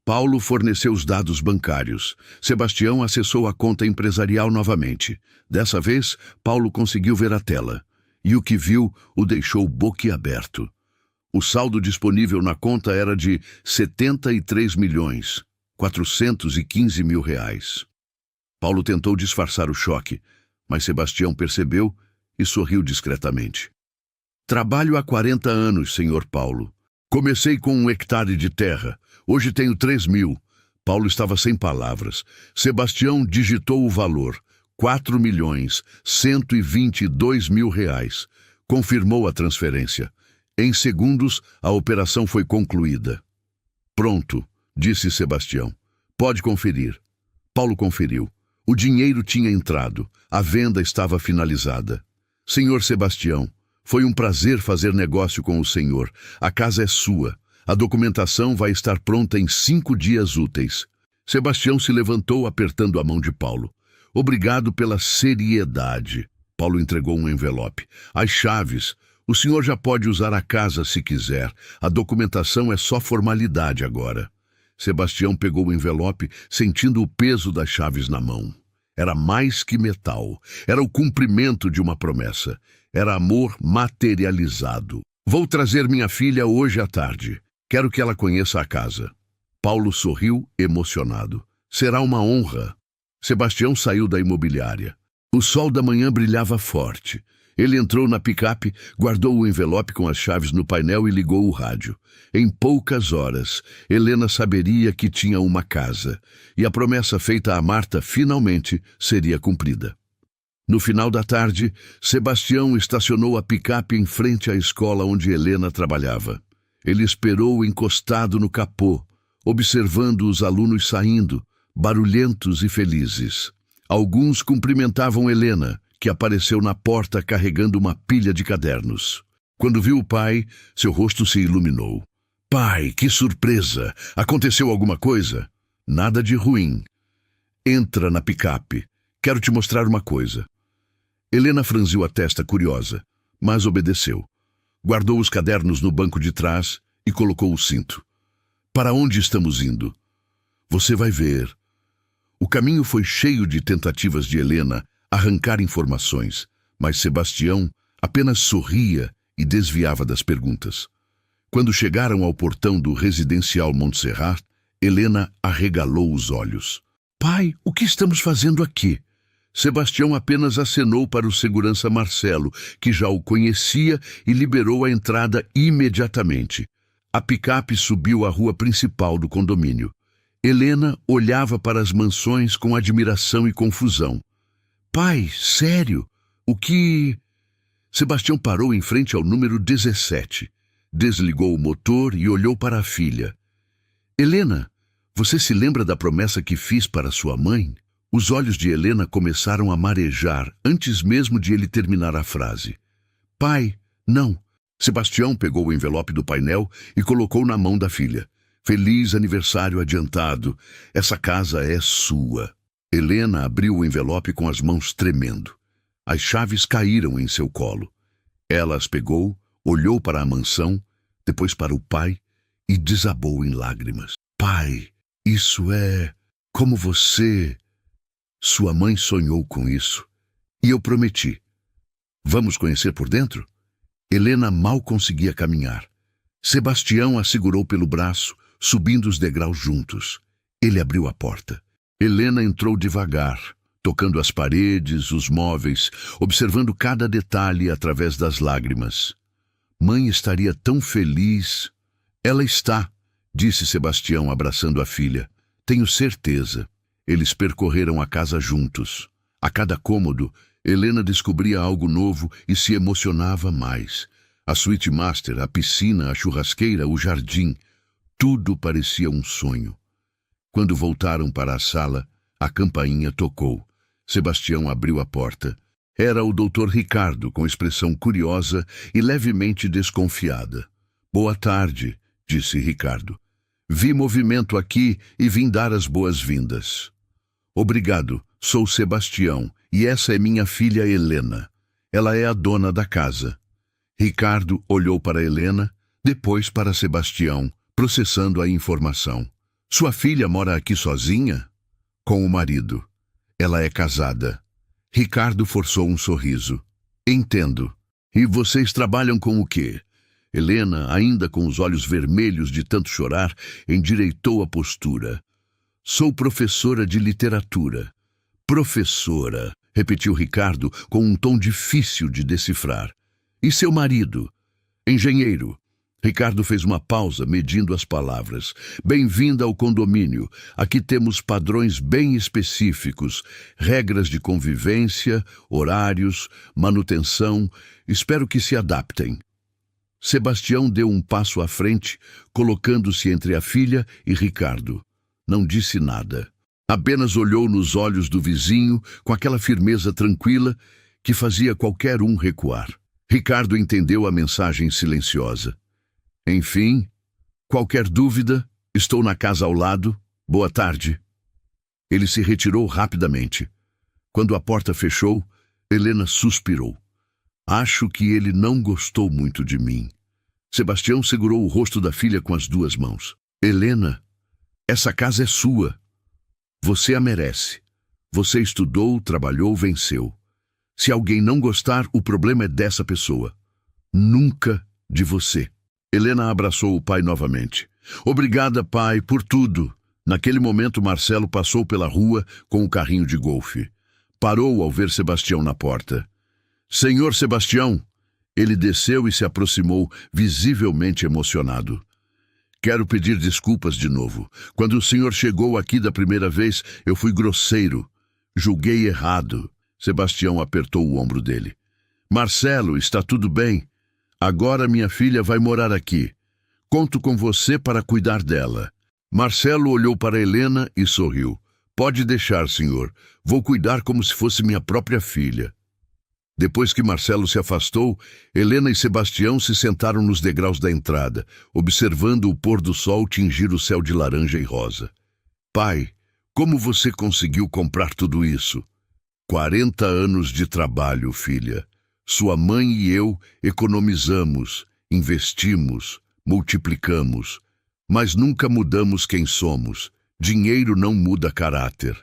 Paulo forneceu os dados bancários. Sebastião acessou a conta empresarial novamente. Dessa vez, Paulo conseguiu ver a tela. E o que viu o deixou boquiaberto. O saldo disponível na conta era de 73.415.000 reais. Paulo tentou disfarçar o choque, mas Sebastião percebeu e sorriu discretamente. "Trabalho há 40 anos, senhor Paulo. Comecei com 1 hectare de terra. Hoje tenho 3.000. Paulo estava sem palavras. Sebastião digitou o valor, 4.122.000 reais. Confirmou a transferência. Em segundos, a operação foi concluída. "Pronto", disse Sebastião. "Pode conferir." Paulo conferiu. O dinheiro tinha entrado. A venda estava finalizada. "Senhor Sebastião, foi um prazer fazer negócio com o senhor. A casa é sua. A documentação vai estar pronta em 5 dias úteis." Sebastião se levantou apertando a mão de Paulo. "Obrigado pela seriedade." Paulo entregou um envelope. "As chaves. O senhor já pode usar a casa se quiser. A documentação é só formalidade agora." Sebastião pegou o envelope, sentindo o peso das chaves na mão. Era mais que metal. Era o cumprimento de uma promessa. Era amor materializado. "Vou trazer minha filha hoje à tarde. Quero que ela conheça a casa." Paulo sorriu, emocionado. "Será uma honra." Sebastião saiu da imobiliária. O sol da manhã brilhava forte. Ele entrou na picape, guardou o envelope com as chaves no painel e ligou o rádio. Em poucas horas, Helena saberia que tinha uma casa, e a promessa feita a Marta finalmente seria cumprida. No final da tarde, Sebastião estacionou a picape em frente à escola onde Helena trabalhava. Ele esperou encostado no capô, observando os alunos saindo, barulhentos e felizes. Alguns cumprimentavam Helena, que apareceu na porta carregando uma pilha de cadernos. Quando viu o pai, seu rosto se iluminou. Pai, que surpresa! Aconteceu alguma coisa? Nada de ruim. Entra na picape. Quero te mostrar uma coisa. Helena franziu a testa curiosa, mas obedeceu. Guardou os cadernos no banco de trás e colocou o cinto. Para onde estamos indo? Você vai ver. O caminho foi cheio de tentativas de Helena arrancar informações, mas Sebastião apenas sorria e desviava das perguntas. Quando chegaram ao portão do residencial Montserrat, Helena arregalou os olhos. Pai, o que estamos fazendo aqui? Sebastião apenas acenou para o segurança Marcelo, que já o conhecia e liberou a entrada imediatamente. A picape subiu a rua principal do condomínio. Helena olhava para as mansões com admiração e confusão. Pai, sério? O que... Sebastião parou em frente ao número 17. Desligou o motor e olhou para a filha. Helena, você se lembra da promessa que fiz para sua mãe? Os olhos de Helena começaram a marejar antes mesmo de ele terminar a frase. Pai, não. Sebastião pegou o envelope do painel e colocou na mão da filha. Feliz aniversário adiantado. Essa casa é sua. Helena abriu o envelope com as mãos tremendo. As chaves caíram em seu colo. Ela as pegou, olhou para a mansão, depois para o pai e desabou em lágrimas. Pai, isso é como você... Sua mãe sonhou com isso. E eu prometi. Vamos conhecer por dentro? Helena mal conseguia caminhar. Sebastião a segurou pelo braço, subindo os degraus juntos. Ele abriu a porta. Helena entrou devagar, tocando as paredes, os móveis, observando cada detalhe através das lágrimas. Mãe estaria tão feliz. Ela está, disse Sebastião abraçando a filha. Tenho certeza. Eles percorreram a casa juntos. A cada cômodo, Helena descobria algo novo e se emocionava mais. A suíte master, a piscina, a churrasqueira, o jardim. Tudo parecia um sonho. Quando voltaram para a sala, a campainha tocou. Sebastião abriu a porta. Era o Dr. Ricardo, com expressão curiosa e levemente desconfiada. Boa tarde, disse Ricardo. Vi movimento aqui e vim dar as boas-vindas. Obrigado, sou Sebastião e essa é minha filha Helena. Ela é a dona da casa. Ricardo olhou para Helena, depois para Sebastião, processando a informação. Sua filha mora aqui sozinha? Com o marido. Ela é casada. Ricardo forçou um sorriso. Entendo. E vocês trabalham com o quê? Helena, ainda com os olhos vermelhos de tanto chorar, endireitou a postura. Sou professora de literatura. Professora, repetiu Ricardo com um tom difícil de decifrar. E seu marido? Engenheiro. Ricardo fez uma pausa, medindo as palavras. Bem-vinda ao condomínio. Aqui temos padrões bem específicos, regras de convivência, horários, manutenção. Espero que se adaptem. Sebastião deu um passo à frente, colocando-se entre a filha e Ricardo. Não disse nada. Apenas olhou nos olhos do vizinho com aquela firmeza tranquila que fazia qualquer um recuar. Ricardo entendeu a mensagem silenciosa. Enfim, qualquer dúvida, estou na casa ao lado. Boa tarde. Ele se retirou rapidamente. Quando a porta fechou, Helena suspirou. Acho que ele não gostou muito de mim. Sebastião segurou o rosto da filha com as duas mãos. Helena, essa casa é sua. Você a merece. Você estudou, trabalhou, venceu. Se alguém não gostar, o problema é dessa pessoa. Nunca de você. Helena abraçou o pai novamente. Obrigada, pai, por tudo. Naquele momento, Marcelo passou pela rua com o carrinho de golfe. Parou ao ver Sebastião na porta. Senhor Sebastião! Ele desceu e se aproximou, visivelmente emocionado. Quero pedir desculpas de novo. Quando o senhor chegou aqui da primeira vez, eu fui grosseiro. Julguei errado. Sebastião apertou o ombro dele. Marcelo, está tudo bem. Agora minha filha vai morar aqui. Conto com você para cuidar dela. Marcelo olhou para Helena e sorriu. Pode deixar, senhor. Vou cuidar como se fosse minha própria filha. Depois que Marcelo se afastou, Helena e Sebastião se sentaram nos degraus da entrada, observando o pôr do sol tingir o céu de laranja e rosa. Pai, como você conseguiu comprar tudo isso? 40 anos de trabalho, filha. Sua mãe e eu economizamos, investimos, multiplicamos, mas nunca mudamos quem somos. Dinheiro não muda caráter.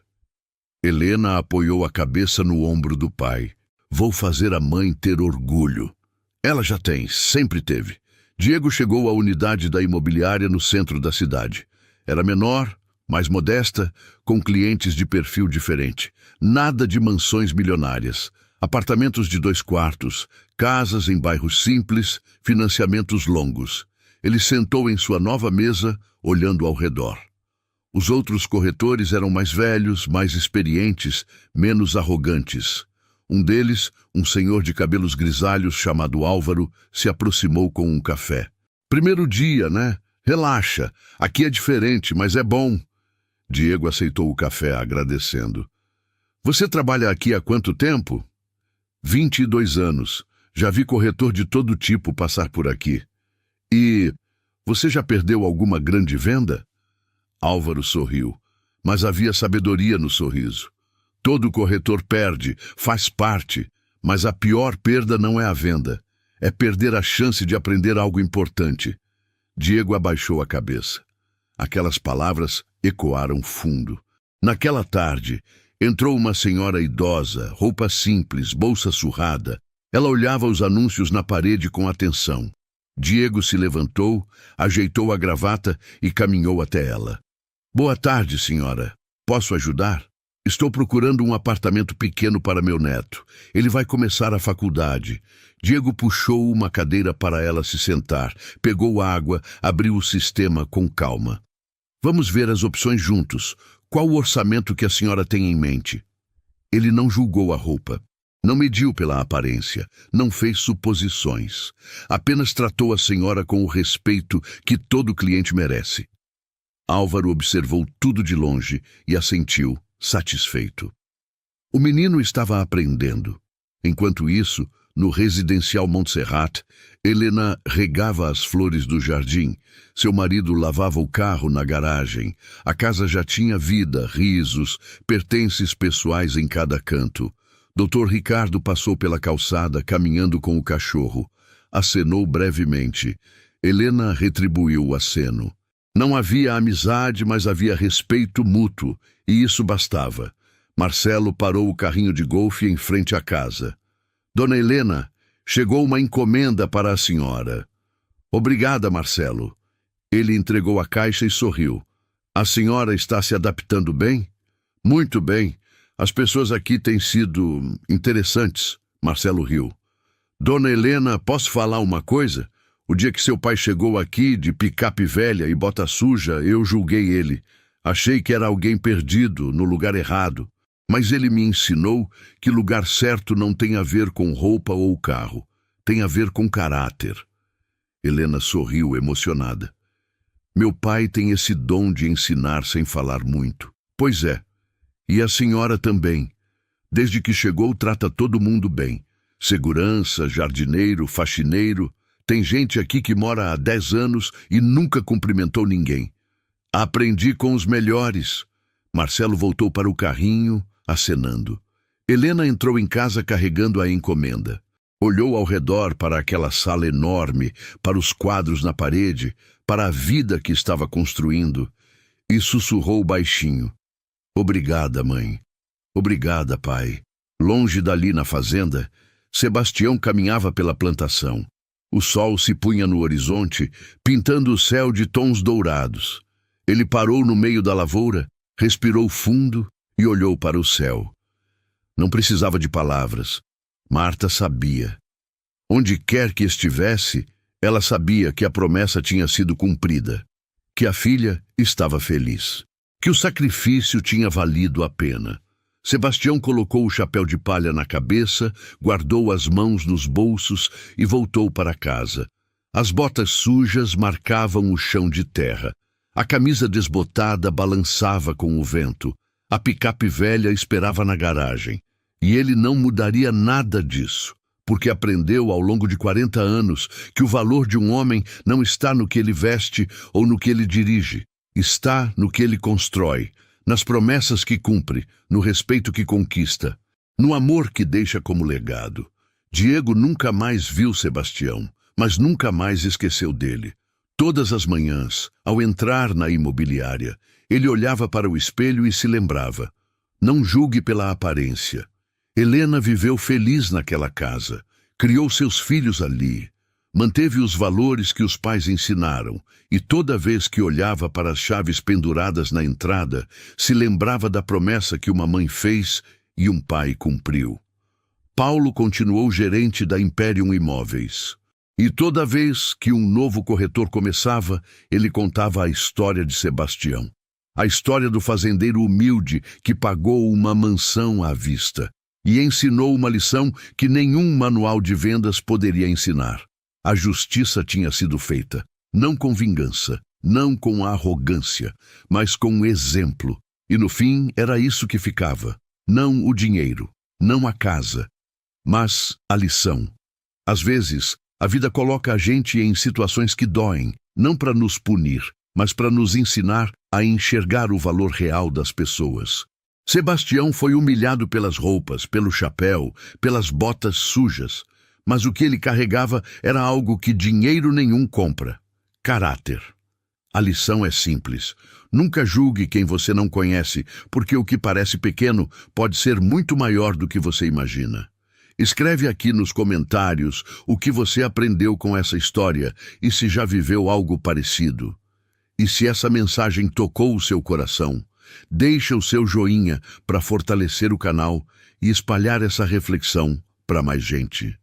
Helena apoiou a cabeça no ombro do pai. Vou fazer a mãe ter orgulho. Ela já tem, sempre teve. Diego chegou à unidade da imobiliária no centro da cidade. Era menor, mais modesta, com clientes de perfil diferente. Nada de mansões milionárias. Apartamentos de 2 quartos, casas em bairros simples, financiamentos longos. Ele sentou em sua nova mesa, olhando ao redor. Os outros corretores eram mais velhos, mais experientes, menos arrogantes. Um deles, um senhor de cabelos grisalhos chamado Álvaro, se aproximou com um café. Primeiro dia, né? Relaxa. Aqui é diferente, mas é bom. Diego aceitou o café, agradecendo. Você trabalha aqui há quanto tempo? 22 anos. Já vi corretor de todo tipo passar por aqui. E você já perdeu alguma grande venda? Álvaro sorriu, mas havia sabedoria no sorriso. Todo corretor perde, faz parte, mas a pior perda não é a venda. É perder a chance de aprender algo importante. Diego abaixou a cabeça. Aquelas palavras ecoaram fundo. Naquela tarde, entrou uma senhora idosa, roupa simples, bolsa surrada. Ela olhava os anúncios na parede com atenção. Diego se levantou, ajeitou a gravata e caminhou até ela. Boa tarde, senhora. Posso ajudar? Estou procurando um apartamento pequeno para meu neto. Ele vai começar a faculdade. Diego puxou uma cadeira para ela se sentar, pegou água, abriu o sistema com calma. Vamos ver as opções juntos. Qual o orçamento que a senhora tem em mente? Ele não julgou a roupa. Não mediu pela aparência. Não fez suposições. Apenas tratou a senhora com o respeito que todo cliente merece. Álvaro observou tudo de longe e assentiu, satisfeito. O menino estava aprendendo. Enquanto isso, no residencial Montserrat, Helena regava as flores do jardim. Seu marido lavava o carro na garagem. A casa já tinha vida, risos, pertences pessoais em cada canto. Dr. Ricardo passou pela calçada, caminhando com o cachorro. Acenou brevemente. Helena retribuiu o aceno. Não havia amizade, mas havia respeito mútuo, e isso bastava. Marcelo parou o carrinho de golfe em frente à casa. Dona Helena, chegou uma encomenda para a senhora. Obrigada, Marcelo. Ele entregou a caixa e sorriu. A senhora está se adaptando bem? Muito bem. As pessoas aqui têm sido interessantes. Marcelo riu. Dona Helena, posso falar uma coisa? O dia que seu pai chegou aqui de picape velha e bota suja, eu julguei ele. Achei que era alguém perdido, no lugar errado. Mas ele me ensinou que lugar certo não tem a ver com roupa ou carro. Tem a ver com caráter. Helena sorriu, emocionada. Meu pai tem esse dom de ensinar sem falar muito. Pois é. E a senhora também. Desde que chegou, trata todo mundo bem. Segurança, jardineiro, faxineiro. Tem gente aqui que mora há 10 anos e nunca cumprimentou ninguém. Aprendi com os melhores. Marcelo voltou para o carrinho, acenando. Helena entrou em casa carregando a encomenda. Olhou ao redor para aquela sala enorme, para os quadros na parede, para a vida que estava construindo, e sussurrou baixinho. Obrigada, mãe. Obrigada, pai. Longe dali na fazenda, Sebastião caminhava pela plantação. O sol se punha no horizonte, pintando o céu de tons dourados. Ele parou no meio da lavoura, respirou fundo e olhou para o céu. Não precisava de palavras. Marta sabia. Onde quer que estivesse, ela sabia que a promessa tinha sido cumprida, que a filha estava feliz, que o sacrifício tinha valido a pena. Sebastião colocou o chapéu de palha na cabeça, guardou as mãos nos bolsos e voltou para casa. As botas sujas marcavam o chão de terra. A camisa desbotada balançava com o vento. A picape velha esperava na garagem. E ele não mudaria nada disso, porque aprendeu ao longo de 40 anos que o valor de um homem não está no que ele veste ou no que ele dirige. Está no que ele constrói, nas promessas que cumpre, no respeito que conquista, no amor que deixa como legado. Diego nunca mais viu Sebastião, mas nunca mais esqueceu dele. Todas as manhãs, ao entrar na imobiliária, ele olhava para o espelho e se lembrava: não julgue pela aparência. Helena viveu feliz naquela casa, criou seus filhos ali, manteve os valores que os pais ensinaram, e toda vez que olhava para as chaves penduradas na entrada, se lembrava da promessa que uma mãe fez e um pai cumpriu. Paulo continuou gerente da Imperium Imóveis. E toda vez que um novo corretor começava, ele contava a história de Sebastião. A história do fazendeiro humilde que pagou uma mansão à vista e ensinou uma lição que nenhum manual de vendas poderia ensinar. A justiça tinha sido feita, não com vingança, não com arrogância, mas com exemplo. E no fim era isso que ficava. Não o dinheiro, não a casa, mas a lição. Às vezes, a vida coloca a gente em situações que doem, não para nos punir, mas para nos ensinar a enxergar o valor real das pessoas. Sebastião foi humilhado pelas roupas, pelo chapéu, pelas botas sujas. Mas o que ele carregava era algo que dinheiro nenhum compra: caráter. A lição é simples. Nunca julgue quem você não conhece, porque o que parece pequeno pode ser muito maior do que você imagina. Escreve aqui nos comentários o que você aprendeu com essa história e se já viveu algo parecido. E se essa mensagem tocou o seu coração, deixa o seu joinha para fortalecer o canal e espalhar essa reflexão para mais gente.